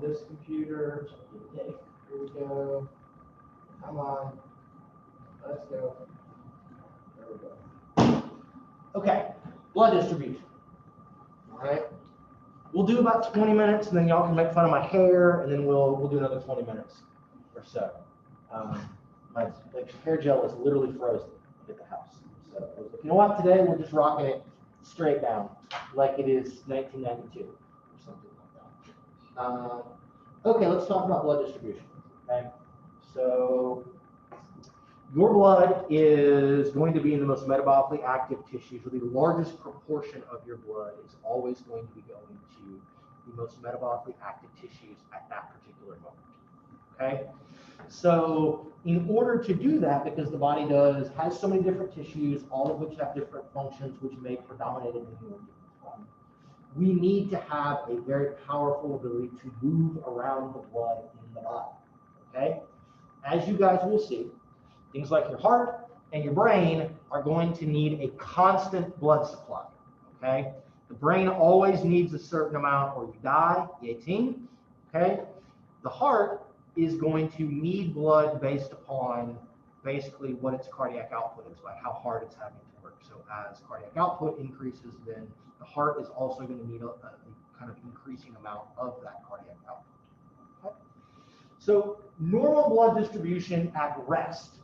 this computer. Here we go. Come on. Let's go. There we go. Okay, blood distribution. All right. We'll do about 20 minutes, and then y'all can make fun of my hair, and then we'll do another 20 minutes or so. My hair gel is literally frozen at the house. So I was like, you know what? Today we're just rocking it straight down, like it is 1992 or something like that. Okay, let's talk about blood distribution. Okay, so your blood is going to be in the most metabolically active tissues, or the largest proportion of your blood is always going to be going to the most metabolically active tissues at that particular moment. Okay, so in order to do that, because the body has so many different tissues, all of which have different functions, which may predominate in the human body, we need to have a very powerful ability to move around the blood in the body. Okay, as you guys will see, things like your heart and your brain are going to need a constant blood supply. Okay, the brain always needs a certain amount, or you die. 18. Okay, the heart is going to need blood based upon basically what its cardiac output is, like how hard it's having to work. So as cardiac output increases, then the heart is also going to need a kind of increasing amount of that cardiac output. Okay? So normal blood distribution at rest,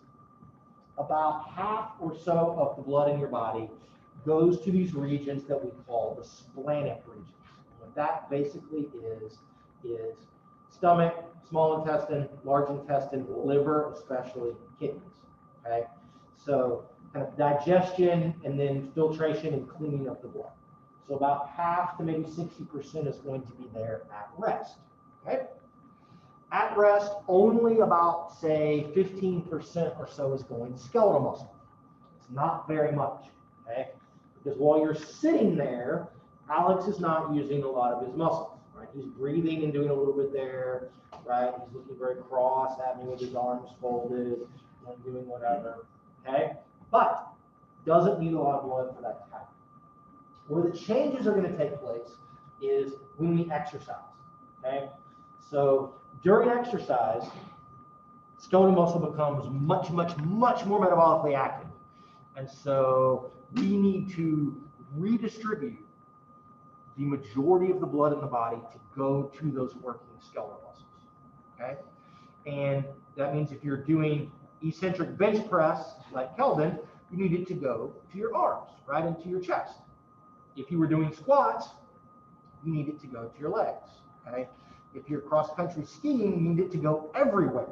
about half or so of the blood in your body goes to these regions that we call the splenic regions. What that basically is stomach, small intestine, large intestine, liver, especially kidneys. Okay, so kind of digestion and then filtration and cleaning of the blood. So about half to maybe 60% is going to be there at rest. Okay, at rest, only about say 15% or so is going to skeletal muscle. It's not very much. Okay, because while you're sitting there, Alex is not using a lot of his muscles. Right? He's breathing and doing a little bit there, right? He's looking very cross at me with his arms folded and doing whatever, okay? But doesn't need a lot of blood for that to happen. Where the changes are going to take place is when we exercise, okay? So during exercise, skeletal muscle becomes much more metabolically active. And so we need to redistribute the majority of the blood in the body to go to those working skeletal muscles, okay? And that means if you're doing eccentric bench press, like Kelvin, you need it to go to your arms, right, into your chest. If you were doing squats, you need it to go to your legs, okay? If you're cross-country skiing, you need it to go everywhere,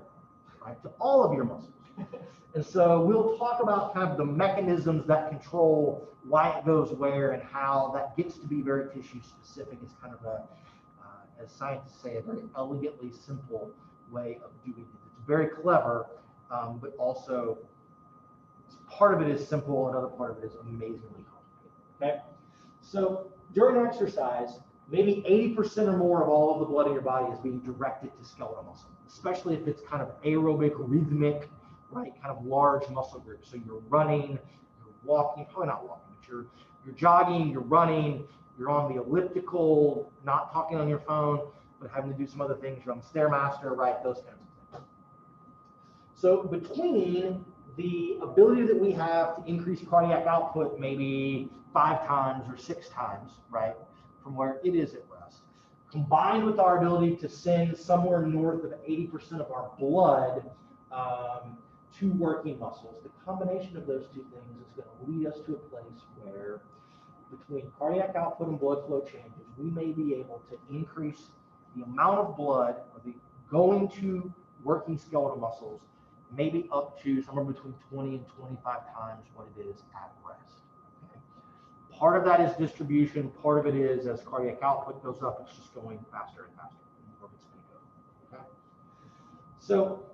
right, to all of your muscles. And so we'll talk about kind of the mechanisms that control why it goes where and how that gets to be very tissue specific. It's kind of a, as scientists say, a very elegantly simple way of doing it. It's very clever, but also part of it is simple, another part of it is amazingly complicated. Okay, so during exercise, maybe 80% or more of all of the blood in your body is being directed to skeletal muscle, especially if it's kind of aerobic, rhythmic, right, kind of large muscle groups. So you're running, you're walking, probably not walking, but you're jogging, you're running, you're on the elliptical, not talking on your phone, but having to do some other things. You're on the Stairmaster, right, those kinds of things. So between the ability that we have to increase cardiac output maybe 5 times or 6 times, right, from where it is at rest, combined with our ability to send somewhere north of 80% of our blood to working muscles, the combination of those two things is going to lead us to a place where between cardiac output and blood flow changes, we may be able to increase the amount of blood going to working skeletal muscles, maybe up to somewhere between 20 and 25 times what it is at rest. Okay? Part of that is distribution, part of it is as cardiac output goes up, it's just going faster and faster. It's going to go. Okay? So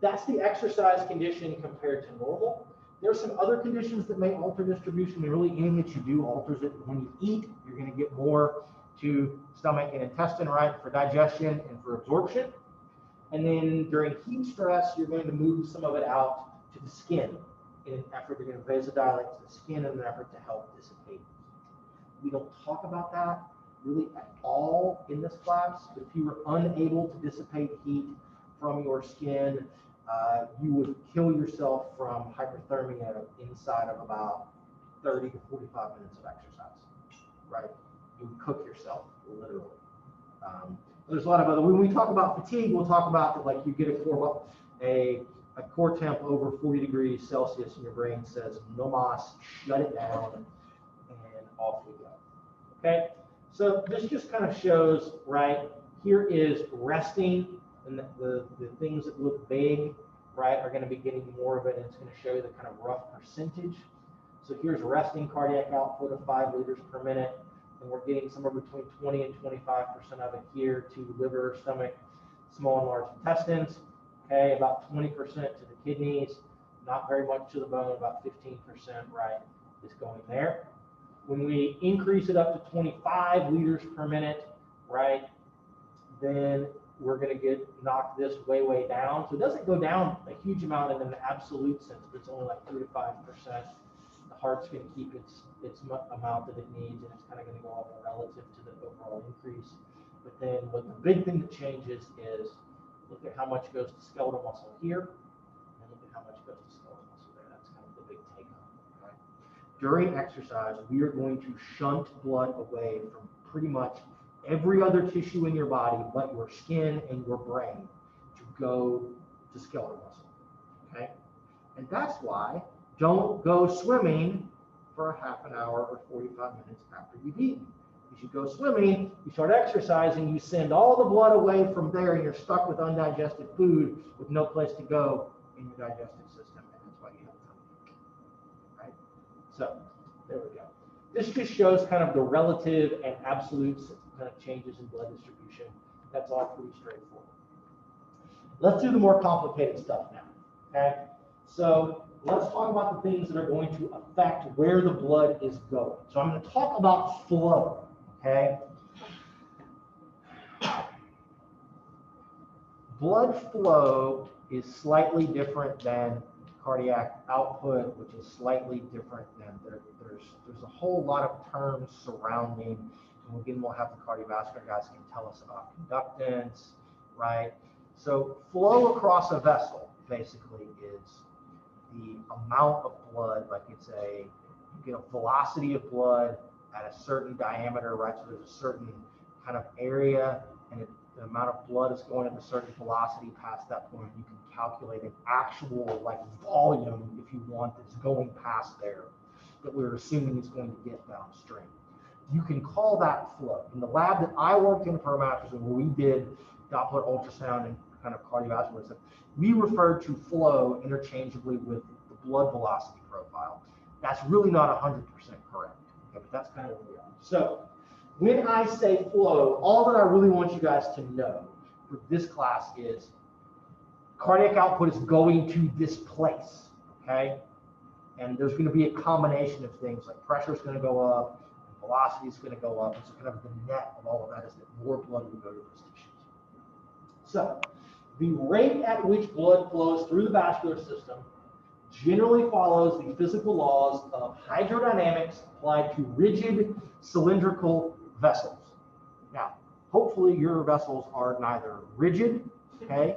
that's the exercise condition compared to normal. There are some other conditions that may alter distribution, and really anything that you do alters it. When you eat, you're going to get more to stomach and intestine, right, for digestion and for absorption. And then during heat stress, you're going to move some of it out to the skin in an effort, you're going to vasodilate to the skin in an effort to help dissipate. We don't talk about that really at all in this class. If you were unable to dissipate heat from your skin, you would kill yourself from hyperthermia inside of about 30 to 45 minutes of exercise, right? You would cook yourself, literally. There's a lot of other, when we talk about fatigue, we'll talk about that, like you get a core temp over 40 degrees Celsius and your brain says, no mas, shut it down, and off we go. Okay, so this just kind of shows, right, here is resting, and the things that look big, right, are going to be getting more of it, and it's going to show you the kind of rough percentage. So here's resting cardiac output of 5 liters per minute, and we're getting somewhere between 20 and 25% of it here to liver, stomach, small and large intestines. Okay, about 20% to the kidneys, not very much to the bone, about 15%, right, is going there. When we increase it up to 25 liters per minute, right, then we're going to knock this way, way down. So it doesn't go down a huge amount in an absolute sense, but it's only like 3 to 5%. The heart's going to keep its amount that it needs, and it's kind of going to go up relative to the overall increase. But then what the big thing that changes is look at how much goes to skeletal muscle here, and look at how much goes to skeletal muscle there. That's kind of the big take home. Right? During exercise, we are going to shunt blood away from pretty much every other tissue in your body but your skin and your brain to go to skeletal muscle. Okay? And that's why don't go swimming for a half an hour or 45 minutes after you've eaten. You should go swimming, you start exercising, you send all the blood away from there, and you're stuck with undigested food with no place to go in your digestive system, and that's why you have tummy ache. Right? So, there we go. This just shows kind of the relative and absolute kind of changes in blood distribution. That's all pretty straightforward. Let's do the more complicated stuff now. Okay? So, let's talk about the things that are going to affect where the blood is going. So I'm going to talk about flow, okay? Blood flow is slightly different than cardiac output, which is slightly different than, there's a whole lot of terms surrounding, and again, we'll have the cardiovascular guys can tell us about conductance, right? So flow across a vessel basically is the amount of blood, like you get a velocity of blood at a certain diameter, right? So there's a certain kind of area, and the amount of blood is going at a certain velocity past that point. You can calculate an actual like volume, if you want, that's going past there, that we're assuming is going to get downstream. You can call that flow. In the lab that I worked in for a master's, where we did Doppler ultrasound and kind of cardiovascular stuff, we referred to flow interchangeably with the blood velocity profile. That's really not 100% correct, okay, but that's kind of where we are. So when I say flow, all that I really want you guys to know for this class is cardiac output is going to this place, okay? And there's going to be a combination of things, like pressure is going to go up, velocity is going to go up, and so kind of the net of all of that is that more blood will go to those tissues. So the rate at which blood flows through the vascular system generally follows the physical laws of hydrodynamics applied to rigid cylindrical vessels. Now, hopefully your vessels are neither rigid, okay?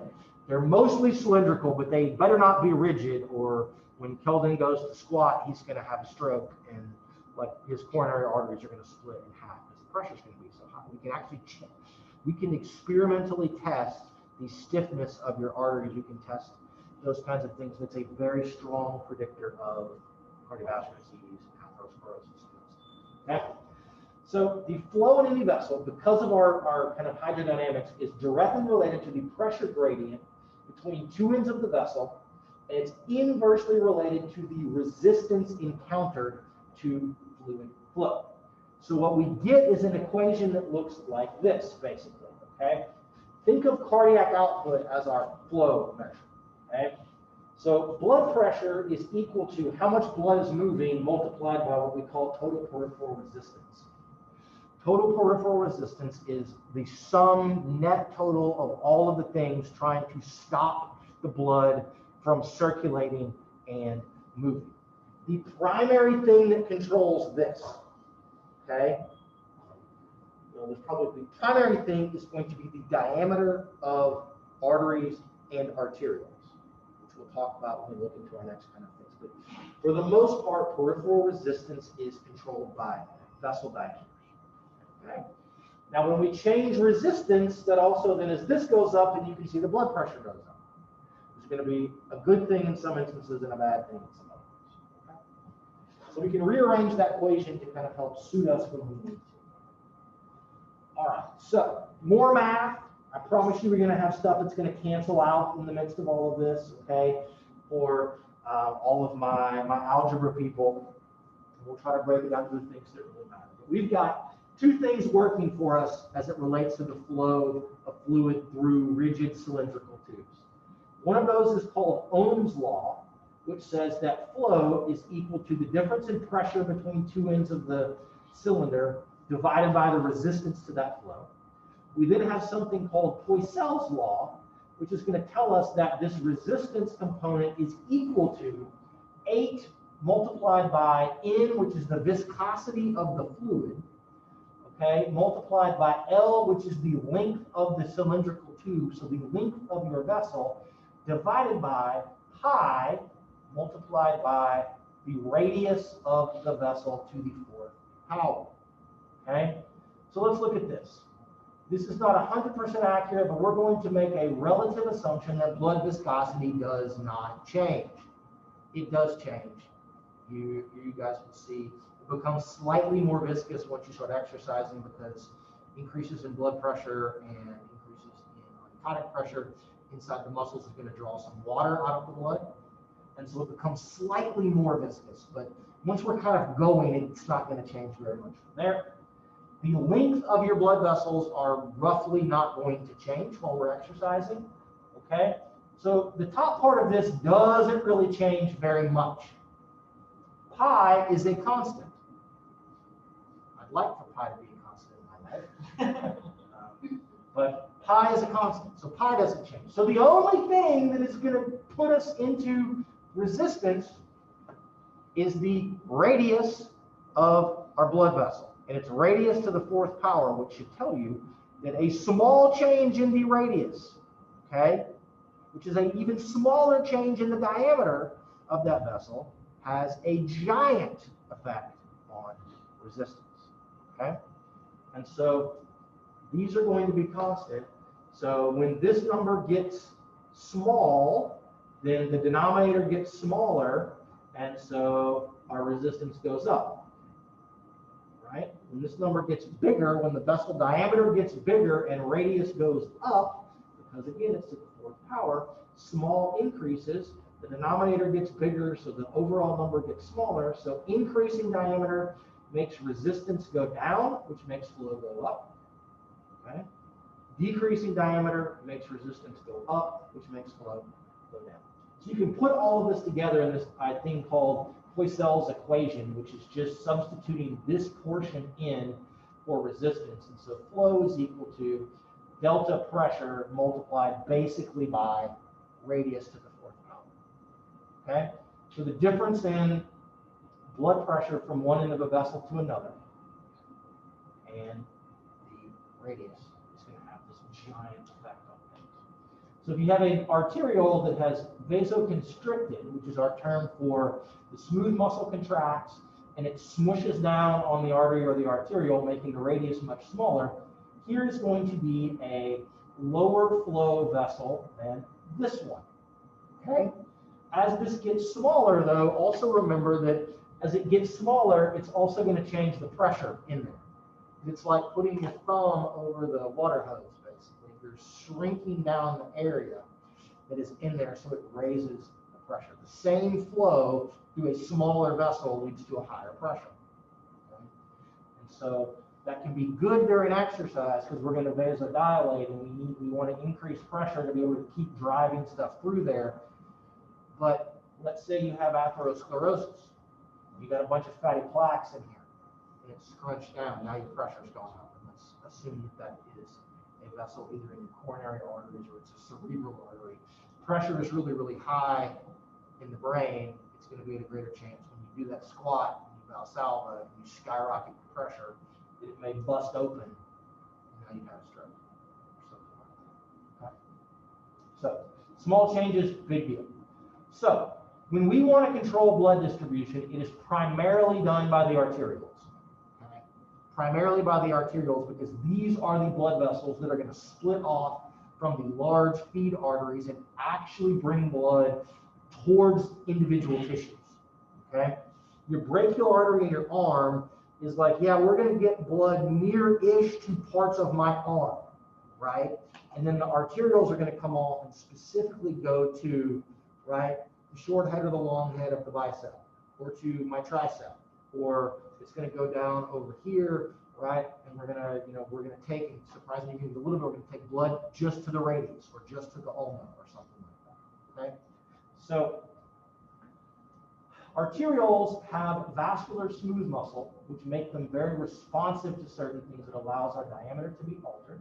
They're mostly cylindrical, but they better not be rigid, or when Keldon goes to squat, he's going to have a stroke, and like his coronary arteries are going to split in half because the pressure is going to be so high. We can actually check. We can experimentally test the stiffness of your arteries. You can test those kinds of things. It's a very strong predictor of cardiovascular disease and atherosclerosis. Okay? So the flow in any vessel, because of our kind of hydrodynamics, is directly related to the pressure gradient between two ends of the vessel, and it's inversely related to the resistance encountered to fluid flow. So what we get is an equation that looks like this, basically, okay? Think of cardiac output as our flow measure, okay? So blood pressure is equal to how much blood is moving multiplied by what we call total peripheral resistance. Total peripheral resistance is the sum net total of all of the things trying to stop the blood from circulating and moving. The primary thing that controls this, okay? the primary thing is going to be the diameter of arteries and arterioles, which we'll talk about when we look into our next kind of things. But for the most part, peripheral resistance is controlled by vessel diameters. Okay? Now, when we change resistance, that also then as this goes up, and you can see the blood pressure goes up. It's going to be a good thing in some instances and a bad thing in some others. Okay? So we can rearrange that equation to kind of help suit us when we need to. All right, so more math. I promise you we're going to have stuff that's going to cancel out in the midst of all of this, okay? For all of my algebra people. We'll try to break it down to the things that really matter. But we've got two things working for us as it relates to the flow of fluid through rigid cylindrical tubes. One of those is called Ohm's law, which says that flow is equal to the difference in pressure between two ends of the cylinder divided by the resistance to that flow. We then have something called Poiseuille's law, which is going to tell us that this resistance component is equal to 8 multiplied by N, which is the viscosity of the fluid, okay, multiplied by L, which is the length of the cylindrical tube, so the length of your vessel, divided by pi, multiplied by the radius of the vessel to the fourth power, okay? So let's look at this. This is not 100% accurate, but we're going to make a relative assumption that blood viscosity does not change. It does change. You guys will see it becomes slightly more viscous once you start exercising because increases in blood pressure and increases in oncotic pressure inside the muscles is going to draw some water out of the blood. And so it becomes slightly more viscous. But once we're kind of going, it's not going to change very much from there. The length of your blood vessels are roughly not going to change while we're exercising, okay? So the top part of this doesn't really change very much. Pi is a constant. I'd like for pi to be a constant in my life. But pi is a constant, so pi doesn't change. So the only thing that is going to put us into resistance is the radius of our blood vessel. And its radius to the fourth power, which should tell you that a small change in the radius, okay, which is an even smaller change in the diameter of that vessel, has a giant effect on resistance, okay? And so these are going to be constant. So when this number gets small, then the denominator gets smaller, and so our resistance goes up. Right? When this number gets bigger, when the vessel diameter gets bigger and radius goes up, because again, it's to the fourth power, small increases, the denominator gets bigger, so the overall number gets smaller. So increasing diameter makes resistance go down, which makes flow go up. Okay? Decreasing diameter makes resistance go up, which makes flow go down. So you can put all of this together in this thing called Poiseuille's equation, which is just substituting this portion in for resistance. And so flow is equal to delta pressure multiplied basically by radius to the fourth power. Okay? So the difference in blood pressure from one end of a vessel to another and the radius is going to have this giant effect on things. So if you have an arteriole that has vasoconstricted, which is our term for the smooth muscle contracts and it smushes down on the artery or the arteriole, making the radius much smaller, here is going to be a lower flow vessel than this one, okay? As this gets smaller, though, also remember that as it gets smaller, it's also going to change the pressure in there. It's like putting your thumb over the water hose, basically. You're shrinking down the area that is in there so it raises the pressure. The same flow through a smaller vessel leads to a higher pressure. Okay? And so that can be good during exercise because we're going to vasodilate and we want to increase pressure to be able to keep driving stuff through there. But let's say you have atherosclerosis. You got a bunch of fatty plaques in here and it's scrunched down. Now your pressure's going up. And let's assume that is a vessel either in your coronary arteries or it's a cerebral artery. Pressure is really, really high in the brain. It's going to be at a greater chance when you do that squat, and you Valsalva, and you skyrocket your pressure, that it may bust open now you've had a stroke or something like that. Okay? So small changes, big deal. So when we want to control blood distribution, it is primarily done by the arterioles. Okay? Primarily by the arterioles, because these are the blood vessels that are going to split off from the large feed arteries and actually bring blood towards individual tissues. Okay? Your brachial artery in your arm is like, yeah, we're going to get blood near-ish to parts of my arm, right? And then the arterioles are going to come off and specifically go to, right, the short head or the long head of the bicep, or to my tricep, or it's going to go down over here, right? And we're going to take, surprisingly, a little bit, we're going to take blood just to the radius or just to the ulna or something like that, okay? So arterioles have vascular smooth muscle, which make them very responsive to certain things that allows our diameter to be altered.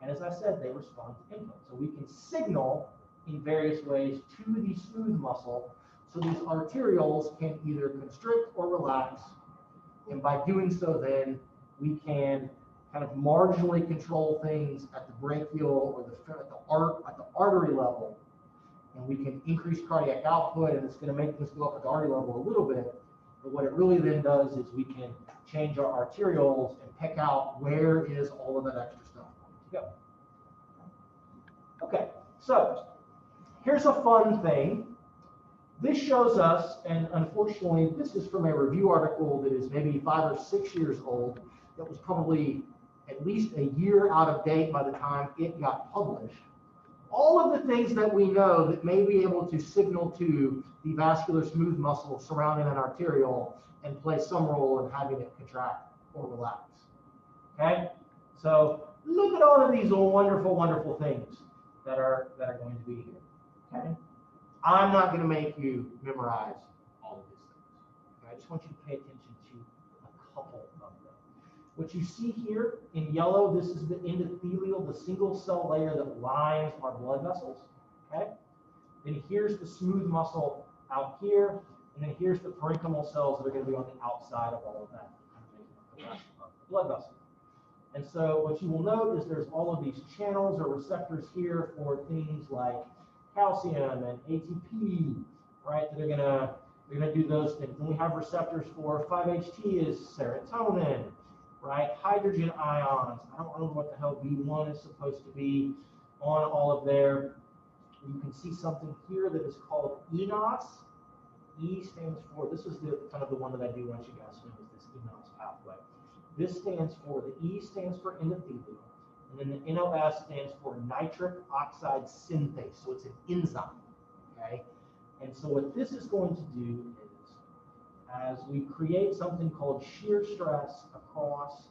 And as I said, they respond to input. So we can signal in various ways to the smooth muscle. So these arterioles can either constrict or relax. And by doing so, then we can kind of marginally control things at the brachial or at the artery level. And we can increase cardiac output, and it's going to make things go up at the artery level a little bit. But what it really then does is we can change our arterioles and pick out where is all of that extra stuff going to go. Okay, so here's a fun thing. This shows us, and unfortunately, this is from a review article that is maybe 5 or 6 years old, that was probably at least a year out of date by the time it got published. All of the things that we know that may be able to signal to the vascular smooth muscle surrounding an arteriole and play some role in having it contract or relax. Okay? So look at all of these wonderful, wonderful things that are going to be here. Okay? I'm not going to make you memorize all of these things. Okay? I just want you to pay attention to a couple of them. What you see here in yellow, this is the endothelial, the single cell layer that lines our blood vessels. Okay? Then here's the smooth muscle out here, and then here's the parenchymal cells that are going to be on the outside of all of that, the rest of the blood vessel. And so what you will note is there's all of these channels or receptors here for things like calcium and ATP, right? That are going to do those things. Then we have receptors for 5-HT is serotonin, right? Hydrogen ions. I don't remember what the hell B1 is supposed to be on all of there. You can see something here that is called eNOS. E stands for, this is the kind of the one that I do want you guys to know, is this eNOS pathway. This stands for, the E stands for endothelial, and then the NOS stands for nitric oxide synthase. So it's an enzyme, okay? And so what this is going to do is, as we create something called shear stress across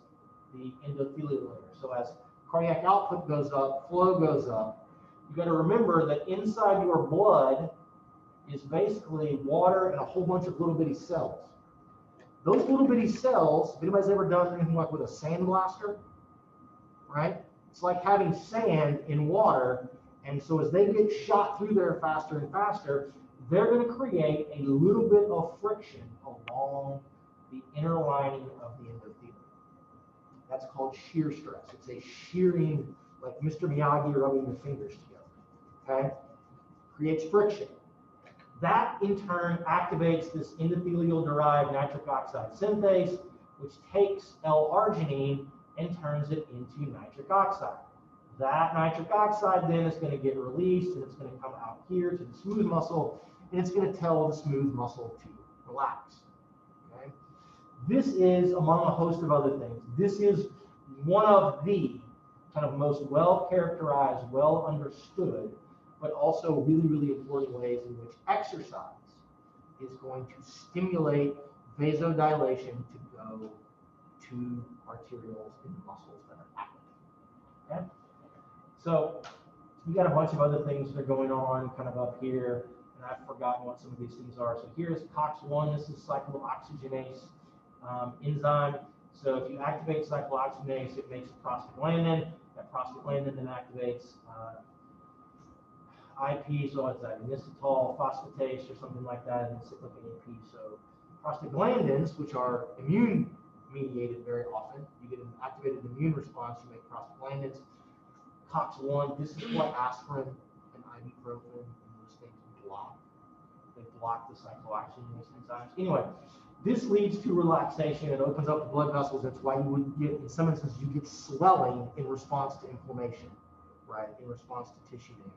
the endothelial layer. So as cardiac output goes up, flow goes up, you got to remember that inside your blood is basically water and a whole bunch of little bitty cells. Those little bitty cells, if anybody's ever done anything like with a sandblaster, right? It's like having sand in water, and so as they get shot through there faster and faster, they're going to create a little bit of friction along the inner lining of the endothelium. That's called shear stress. It's a shearing, like Mr. Miyagi rubbing the fingers together, okay? Creates friction. That, in turn, activates this endothelial-derived nitric oxide synthase, which takes L-arginine and turns it into nitric oxide. That nitric oxide then is going to get released, and it's going to come out here to the smooth muscle, and it's going to tell the smooth muscle to relax. Okay? This is, among a host of other things, this is one of the kind of most well-characterized, well-understood, but also really, really important ways in which exercise is going to stimulate vasodilation to go to arterioles in the muscles that are active. Okay? So you got a bunch of other things that are going on kind of up here, and I've forgotten what some of these things are. So here's COX-1. This is cyclooxygenase enzyme. So if you activate cyclooxygenase, it makes a prostaglandin. That prostaglandin then activates IP, so it's that inositol phosphatase or something like that, and cyclic AMP. So prostaglandins, which are immune mediated very often. You get an activated immune response, you make prostaglandins. COX-1, this is what aspirin and ibuprofen and those things block. They block the cycloaction in these enzymes. Anyway, this leads to relaxation. It opens up the blood vessels. That's why you would get, in some instances, you get swelling in response to inflammation, right? In response to tissue damage,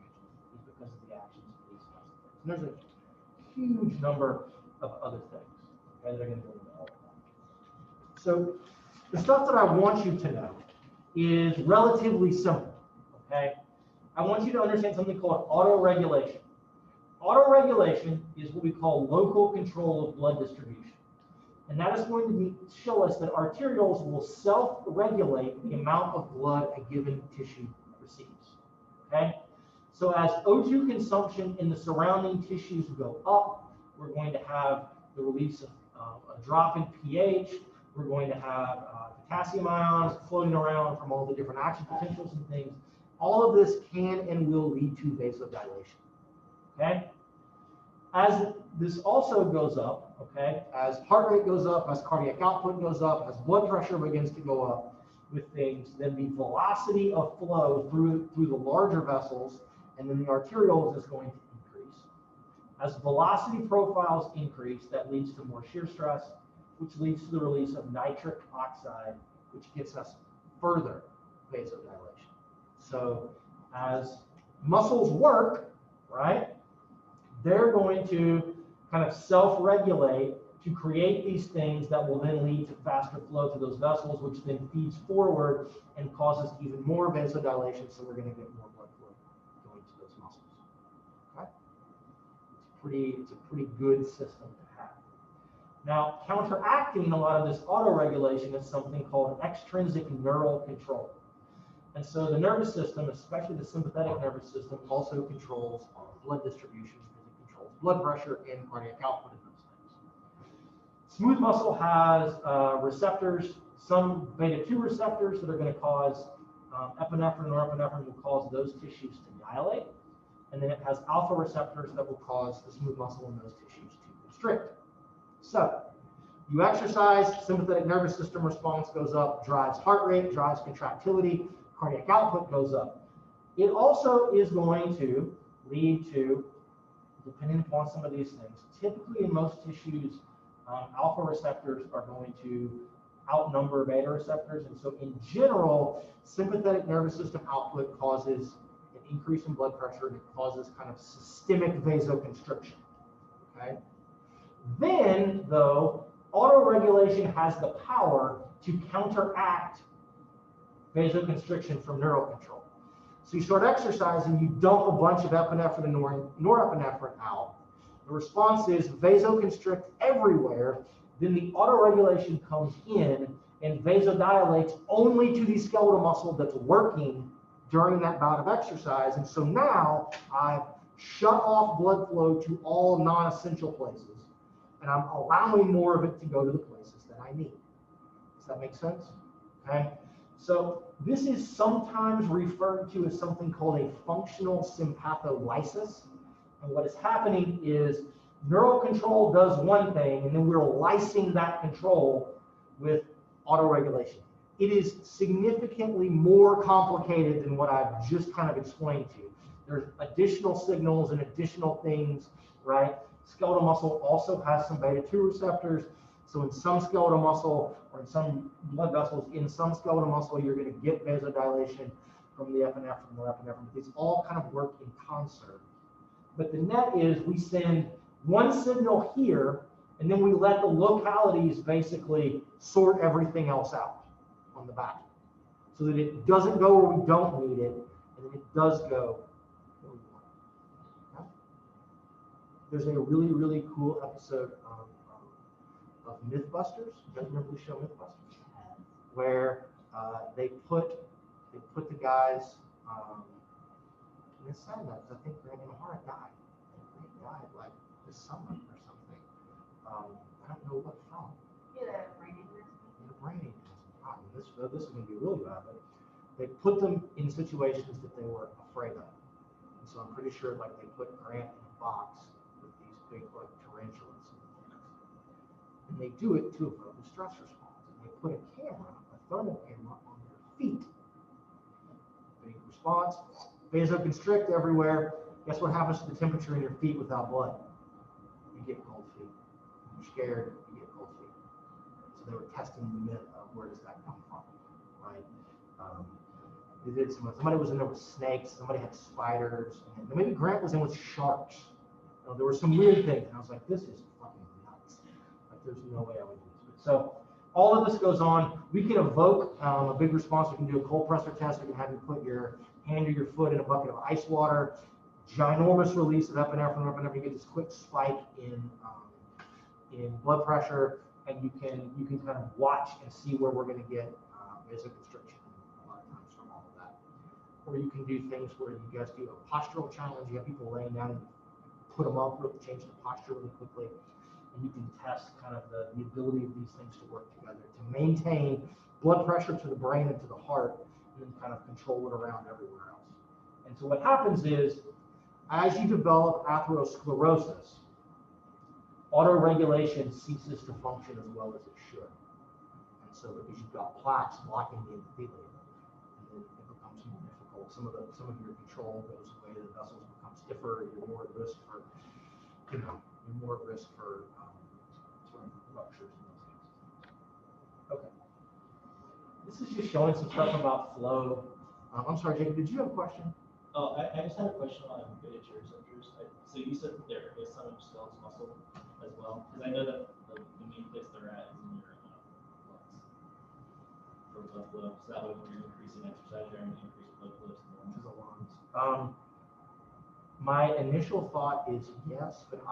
is because of the actions of these kinds of things. And there's a huge number of other things, okay, that are going to go into all of that. So the stuff that I want you to know is relatively simple, okay? I want you to understand something called autoregulation. Autoregulation is what we call local control of blood distribution. And that is going to show us that arterioles will self-regulate the amount of blood a given tissue receives, okay? So as O2 consumption in the surrounding tissues go up, we're going to have the release of a drop in pH. We're going to have potassium ions floating around from all the different action potentials and things. All of this can and will lead to vasodilation, okay? As this also goes up, okay, as heart rate goes up, as cardiac output goes up, as blood pressure begins to go up with things, then the velocity of flow through the larger vessels and then the arterioles is going to increase. As velocity profiles increase, that leads to more shear stress, which leads to the release of nitric oxide, which gets us further vasodilation. So as muscles work, right, they're going to kind of self-regulate to create these things that will then lead to faster flow to those vessels, which then feeds forward and causes even more vasodilation. So we're going to get more blood flow going to those muscles. Okay, it's a pretty good system to have. Now, counteracting a lot of this autoregulation is something called extrinsic neural control. And so the nervous system, especially the sympathetic nervous system, also controls blood distribution. Blood pressure and cardiac output of those things. Smooth muscle has receptors, some beta-2 receptors that are going to cause epinephrine. Norepinephrine will cause those tissues to dilate. And then it has alpha receptors that will cause the smooth muscle in those tissues to constrict. So you exercise, sympathetic nervous system response goes up, drives heart rate, drives contractility, cardiac output goes up. It also is going to lead to, depending upon some of these things, typically in most tissues, alpha receptors are going to outnumber beta receptors. And so in general, sympathetic nervous system output causes an increase in blood pressure, and it causes kind of systemic vasoconstriction, okay? Then, though, autoregulation has the power to counteract vasoconstriction from neural control. So you start exercising, you dump a bunch of epinephrine and norepinephrine out. The response is vasoconstrict everywhere. Then the autoregulation comes in and vasodilates only to the skeletal muscle that's working during that bout of exercise. And so now I've shut off blood flow to all non-essential places, and I'm allowing more of it to go to the places that I need. Does that make sense? Okay. So this is sometimes referred to as something called a functional sympatholysis. And what is happening is neural control does one thing, and then we're lysing that control with autoregulation. It is significantly more complicated than what I've just kind of explained to you. There's additional signals and additional things, right? Skeletal muscle also has some beta-2 receptors. So in some skeletal muscle or in some blood vessels, in some skeletal muscle, you're going to get vasodilation from the epinephrine, norepinephrine. These all kind of work in concert. But the net is we send one signal here, and then we let the localities basically sort everything else out on the back, so that it doesn't go where we don't need it, and then it does go where we want it. Okay? There's a really, really cool episode of Mythbusters. You guys remember the show Mythbusters? Where they put the guys in this sad that I think Grant O'Hara died. He died like this summer or something. I don't know what from. Yeah, brain aneurysm. The brain aneurysm. This is going to be really bad. But they put them in situations that they were afraid of. And so I'm pretty sure like they put Grant in a box with these big like tarantulas. And they do it to evoke a stress response. And they put a camera, a thermal camera, on their feet. Big response, vasoconstrict everywhere. Guess what happens to the temperature in your feet without blood? You get cold feet. You're scared, you get cold feet. So they were testing the myth of where does that come from, right? They did somebody was in there with snakes, somebody had spiders, and maybe Grant was in with sharks. You know, there were some weird things, and I was like, this is fucking nuts. Like, there's no way I would do this. So all of this goes on. We can evoke a big response. We can do a cold pressor test. We can have you put your hand or your foot in a bucket of ice water, ginormous release of epinephrine, you get this quick spike in blood pressure, and you can kind of watch and see where we're going to get vasoconstriction a lot of times from all of that. Or you can do things where you guys do a postural challenge. You have people laying down and put them up, really change the posture really quickly, and you can test kind of the ability of these things to work together to maintain blood pressure to the brain and to the heart, and then kind of control it around everywhere else. And so what happens is, as you develop atherosclerosis, autoregulation ceases to function as well as it should. And so because you've got plaques blocking the endothelium, and it becomes more difficult. Some of your control goes away, the vessels become stiffer, you're more at risk for, sort of ruptures and those kinds of things. Okay. This is just showing some stuff about flow. I'm sorry, Jacob, did you have a question? Oh, I just had a question on beta-2 receptors. So you said that there is some in skeletal muscle as well, because I know that the main place they're at is in your lungs for blood flow. So that way, when you're increasing exercise, you're going to increase blood flow to the lungs. My initial thought is yes, but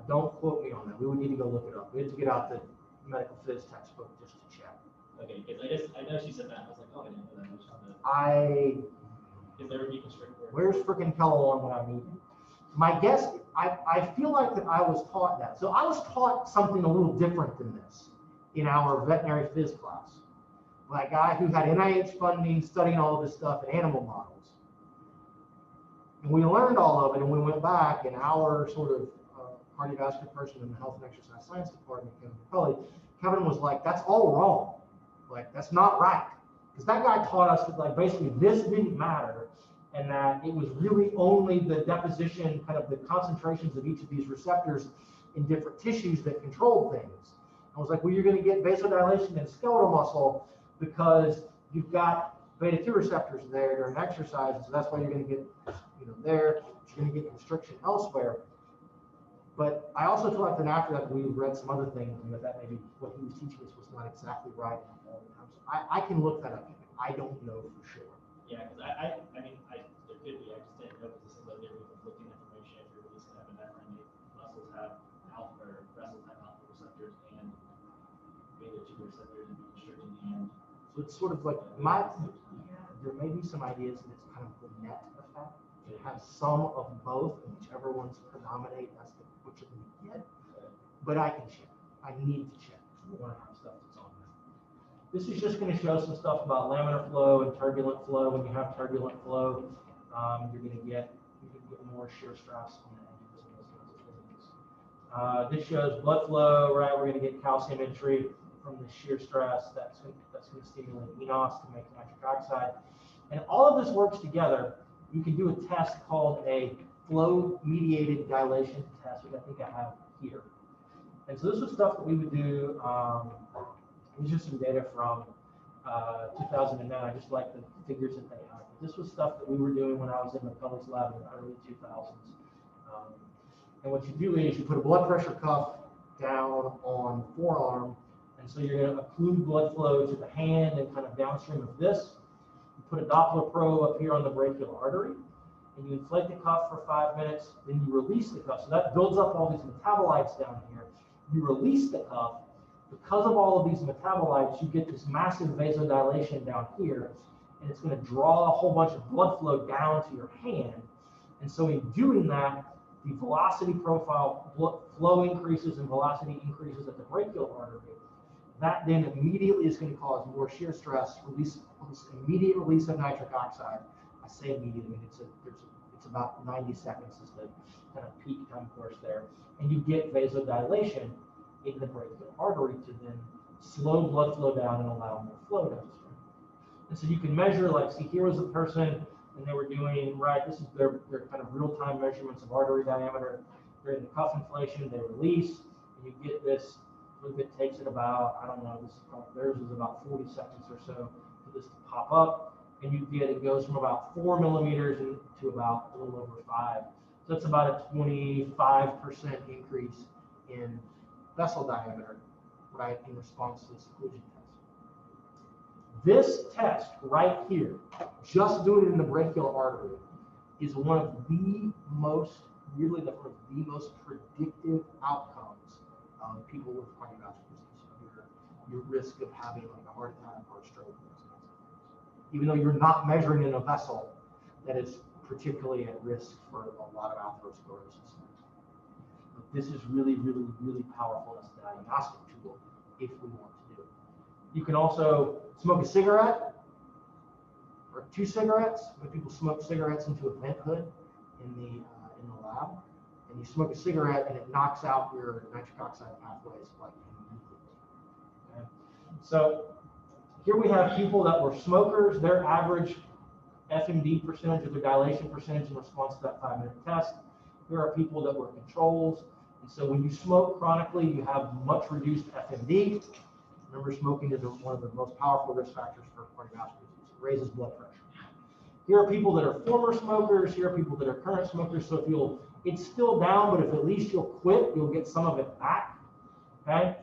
don't quote me on that. We would need to go look it up. We have to get out the medical phys textbook just to check. Okay, because I know she said that. I was like, oh, I didn't know that. Where's freaking Kellogg when I need him? My guess, I feel like that I was taught that. So I was taught something a little different than this in our veterinary phys class. By a guy who had NIH funding, studying all of this stuff in animal models. And we learned all of it, and we went back, and our sort of cardiovascular person in the health and exercise science department, Kevin was like, that's all wrong. Like, that's not right. Because that guy taught us that, like, basically this didn't matter, and that it was really only the deposition, kind of the concentrations of each of these receptors in different tissues that controlled things. I was like, well, you're going to get vasodilation in skeletal muscle because you've got beta-2 receptors there during exercise, and so that's why you're going to get, there. You're going to get constriction elsewhere. But I also feel like that after that, we read some other things, and that maybe what he was teaching us was not exactly right all the time. So I can look that up. I don't know for sure. Yeah, because I mean, there could be. I just didn't know because this is like they're conflicting information. If you're releasing epinephrine, muscles have alpha or vessels have alpha receptors and beta-2 receptors and constricting and. So it's sort of like there may be some ideas that it's kind of the net effect. It has some of both, and whichever ones predominate, that's what you're going to get. But I can check. I need to check. We want to have stuff that's on there. This is just going to show some stuff about laminar flow and turbulent flow. When you have turbulent flow, you're going to get more shear stress on the edges and those kinds of things. This shows blood flow, right? We're going to get calcium entry from the shear stress. That's going to stimulate enos to make nitric oxide. And all of this works together. You can do a test called a flow-mediated dilation test, which I think I have here. And so this was stuff that we would do. These are some data from 2009. I just like the figures that they have. This was stuff that we were doing when I was in the Pelly's lab in the early 2000s. And what you do is you put a blood pressure cuff down on the forearm, and so you're going to occlude blood flow to the hand and kind of downstream of this. You put a Doppler probe up here on the brachial artery, and you inflate the cuff for 5 minutes, then you release the cuff. So that builds up all these metabolites down here. You release the cuff. Because of all of these metabolites, you get this massive vasodilation down here, and it's going to draw a whole bunch of blood flow down to your hand. And so in doing that, the velocity profile, flow increases and velocity increases at the brachial artery. That then immediately is going to cause more shear stress, immediate release of nitric oxide. I say immediate, I mean it's about 90 seconds is the kind of peak time course there. And you get vasodilation in the brachial artery to then slow blood flow down and allow more flow downstream. And so you can measure, like, see, here was a person, and they were doing, right, this is their kind of real-time measurements of artery diameter. During the cuff inflation, they release, and you get this. It takes it about, I don't know, theirs is about 40 seconds or so for this to pop up, and you get, it goes from about 4 millimeters to about a little over 5. So that's about a 25% increase in vessel diameter, right, in response to this occlusion test. This test right here, just doing it in the brachial artery, is one of the most, really one of the most predictive outcomes of people with cardiovascular disease. Your risk of having like a heart attack or a stroke. Even though you're not measuring in a vessel that is particularly at risk for a lot of atherosclerosis. But this is really, really, really powerful as a diagnostic tool if we want to do it. You can also smoke a cigarette or 2 cigarettes. When people smoke cigarettes into a vent hood in the lab, and you smoke a cigarette and it knocks out your nitric oxide pathways like immediately. Okay? So here we have people that were smokers. Their average FMD percentage or their dilation percentage in response to that 5-minute test. Here are people that were controls. And so when you smoke chronically, you have much reduced FMD. Remember, smoking is one of the most powerful risk factors for cardiovascular disease. It raises blood pressure. Here are people that are former smokers. Here are people that are current smokers. So if it's still down, but if at least you'll quit, you'll get some of it back. Okay.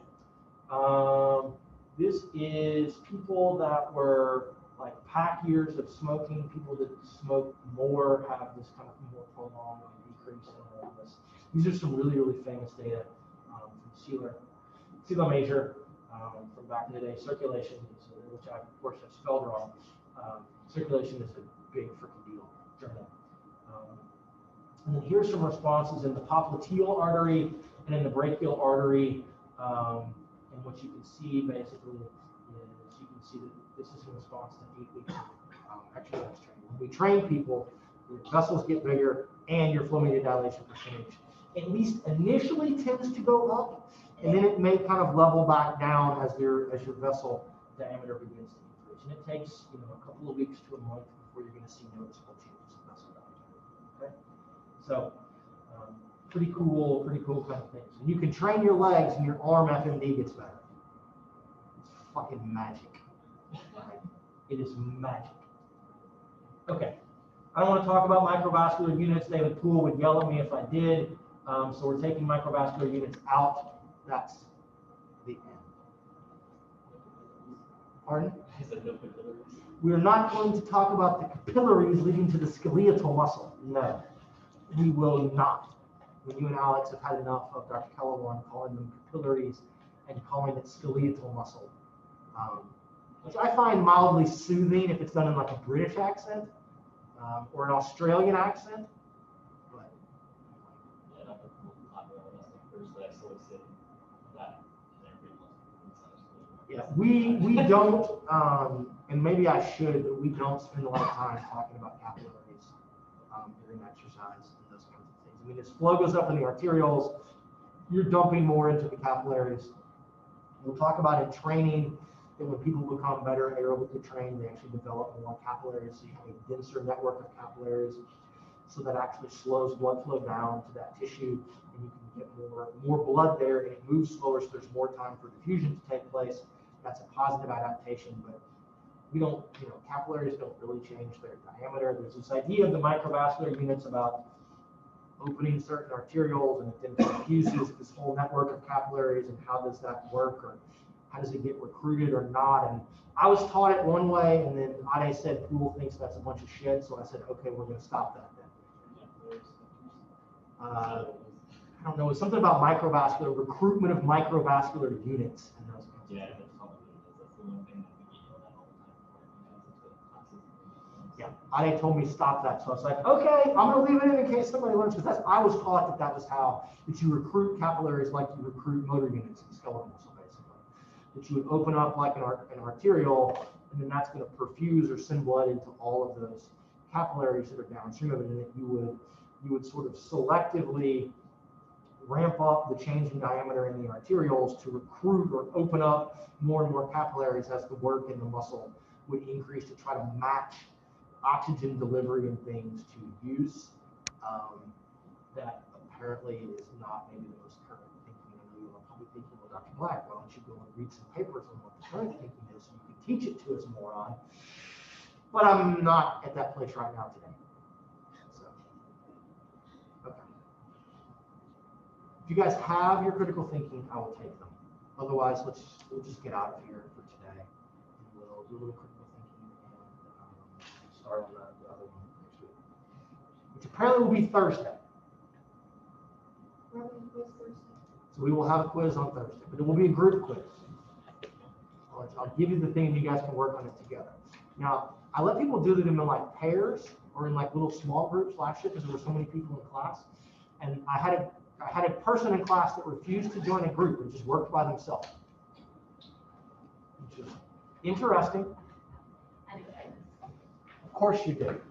This is people that were like pack years of smoking. People that smoke more have this kind of more prolonged decrease in all this. These are some really, really famous data from Sealer Major from back in the day. Circulation, which I, of course, have spelled wrong. Circulation is a big freaking deal. Journal. And then here's some responses in the popliteal artery and in the brachial artery. And what you can see basically is you can see that this is in response to 8 weeks of exercise training. When we train people, your vessels get bigger and your flow-mediated dilation percentage, at least initially, tends to go up, and then it may kind of level back down as your vessel diameter begins to increase. And it takes a couple of weeks to a month before you're going to see noticeable changes in vessel diameter. Okay, so pretty cool kind of things. And you can train your legs, and your arm FMD gets better. It's fucking magic. Right? It is magic. Okay. I don't want to talk about microvascular units. David Poole would yell at me if I did. So we're taking microvascular units out. That's the end. Pardon? We're not going to talk about the capillaries leading to the skeletal muscle. No, we will not. When you and Alex have had enough of Dr. Kellerwan calling them capillaries and calling it skeletal muscle, which I find mildly soothing if it's done in like a British accent. Or an Australian accent, but yeah, we don't, and maybe I should, but we don't spend a lot of time talking about capillaries during exercise and those kinds of things. I mean, as flow goes up in the arterioles, you're dumping more into the capillaries. We'll talk about in training. And when people become better aerobically trained, they actually develop more capillaries. So you have a denser network of capillaries. So that actually slows blood flow down to that tissue, and you can get more blood there, and it moves slower, so there's more time for diffusion to take place. That's a positive adaptation, but we don't, capillaries don't really change their diameter. There's this idea of the microvascular units about opening certain arterioles, and it then diffuses this whole network of capillaries, and how does that work, or how does it get recruited or not? And I was taught it one way, and then Ade said Poole thinks that's a bunch of shit, so I said, okay, we're going to stop that then. I don't know, it's something about microvascular, recruitment of microvascular units and those kinds of things. Yeah, Ade told me stop that, so I was like, okay, I'm going to leave it in case somebody learns, because I was taught that was how that you recruit capillaries like you recruit motor units in skeletal muscle, basically. That you would open up like an arteriole, and then that's going to perfuse or send blood into all of those capillaries that are downstream of it, and that you would sort of selectively ramp up the change in diameter in the arterioles to recruit or open up more and more capillaries as the work in the muscle would increase to try to match oxygen delivery and things to use. That apparently is not maybe the most current thinking. I know you're probably thinking, well, Dr. Black, why don't you go and read some papers on what the current thinking is so you can teach it to us, moron. But I'm not at that place right now today. So, okay. If you guys have your critical thinking, I will take them. Otherwise, we'll just get out of here for today. And we'll do a little critical thinking and start on the other one next week, which apparently will be Thursday. So we will have a quiz on Thursday, but it will be a group quiz. I'll give you the thing and you guys can work on it together. Now, I let people do them in like pairs or in like little small groups last year because there were so many people in class. And I had a person in class that refused to join a group and just worked by themselves. Which is interesting. Of course you did.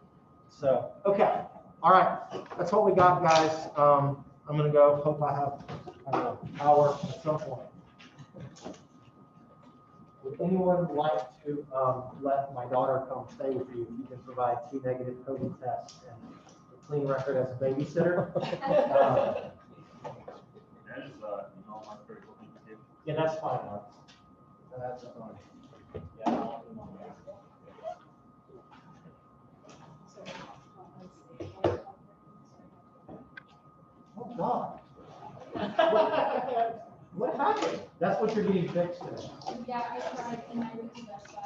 So, okay. All right. That's what we got, guys. I'm going to go. Hope I have an hour at some point. Would anyone like to let my daughter come stay with you? You can provide 2 negative COVID tests and a clean record as a babysitter. Yeah, that's fine. Mark. That's fine. Yeah, I'll do my best. Oh God. What happened? That's what you're getting fixed today. Yeah, I tried and I went to Best Buy